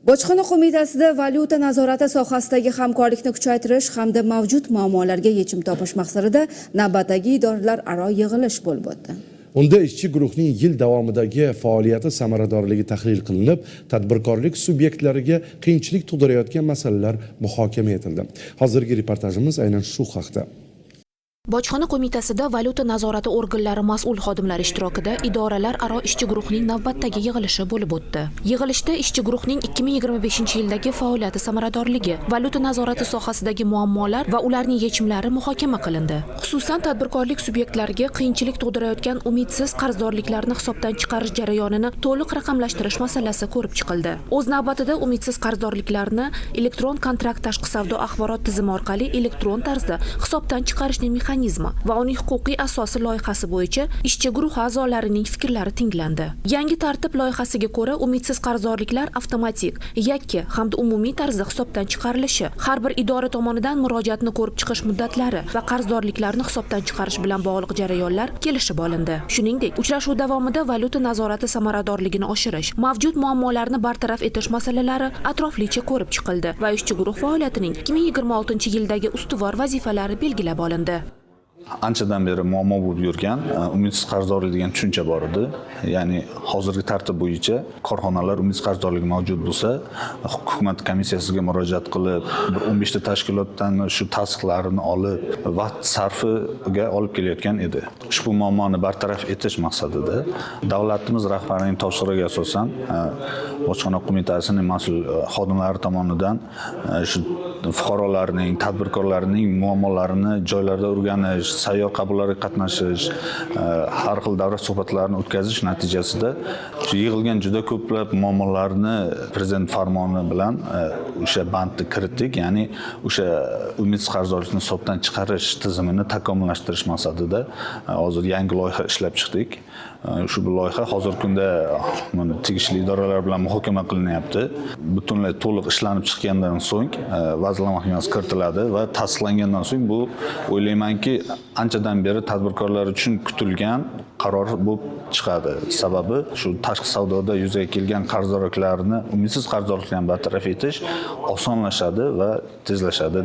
Bojxona qo'mitasida valyuta nazorati sohasidagi hamkorlikni kuchaytirish hamda mavjud muammolarga yechim topish maqsadida navbatdagi idoralararo yig'ilish bo'lib o'tdi. Unda ishchi guruhning yil davomidagi faoliyati samaradorligi tahlil qilinib, tadbirkorlik subyektlariga qiyinchilik tug'dirayotgan masalalar muhokama etildi. Hozirgi reportajimiz aynan shu haqda. Bojxona qo'mitasida valyuta nazorati organlari mas'ul xodimlari ishtirokida idoralararo ishchi guruhning navbatdagi yig'ilishi bo'lib o'tdi. Yig'ilishda ishchi guruhning 2025-yildagi faoliyati samaradorligi, valyuta nazorati sohasidagi muammolar va ularning yechimlari muhokama qilindi. Xususan, tadbirkorlik subyektlariga qiyinchilik tug'dirayotgan umidsiz qarzdorliklarni hisobdan chiqarish jarayonini to'liq raqamlashtirish masalasi ko'rib chiqildi. O'z navbatida umidsiz qarzdorliklarni elektron kontrakt tashqi savdo axborot tizimi orqali elektron tarzda hisobdan chiqarishning va uning huquqiy asosi loyihasi bo'yicha ishchi guruh a'zolarining fikrlari tinglandi. Yangi tartib loyihasiga ko'ra umidsiz qarzdorliklar avtomatik, yakka hamda umumiy tarzda hisobdan chiqarilishi, har bir idora tomonidan murojaatni ko'rib chiqish muddatlari va qarzdorliklarni hisobdan chiqarish bilan bog'liq jarayonlar kelishib olindi. Shuningdek, uchrashuv davomida valyuta nazorati samaradorligini oshirish, mavjud muammolarni bartaraf etish masalalari atroflicha ko'rib chiqildi va ishchi guruh faoliyatining 2026-yildagi ustuvor vazifalari belgilab olindi. Anchadan beri muammo bo'lib yurgan umidsiz qarzdorlik degan tushuncha bor edi. Ya'ni hozirgi tartib bo'yicha korxonalar umidsiz qarzdorligi mavjud bo'lsa, hukumat komissiyasiga murojaat qilib, bir 15 ta tashkilotdan shu tasdiqlarini olib, vaqt sarfiga olib kelayotgan edi. Ushbu muammoni bartaraf etish maqsadida davlatimiz rahbarining topshirig'iga asosan Bojxona qo'mitasining mas'ul xodimlari tomonidan shu fuqarolarning, tadbirkorlarning muammolarini joylarda o'rganish, sayyor qabullarga qatnashish, har xil davra suhbatlarini o'tkazish natijasida yig'ilgan juda ko'plab muammolarni prezident farmoni bilan o'sha bandni kiritdik, ya'ni o'sha umidsiz qarzdorlikni hisobdan chiqarish tizimini takomillashtirish maqsadida hozir yangi loyiha ishlab chiqdik. Ushbu loyiha hozirgi kunda tegishli idoralar bilan muhokama qilinyapti. Butunlay to'liq ishlanib chiqqandan so'ng Vazirlar Mahkamasiga kiritiladi va tasdiqlangandan so'ng bu o'ylaymanki anchadan beri tadbirkorlar uchun kutilgan qaror bo'lib chiqadi. Sababi shu tashqi savdoda yuzaga kelgan qarzdorliklarni, umidsiz qarzdorliklarni bartaraf etish osonlashadi va tezlashadi.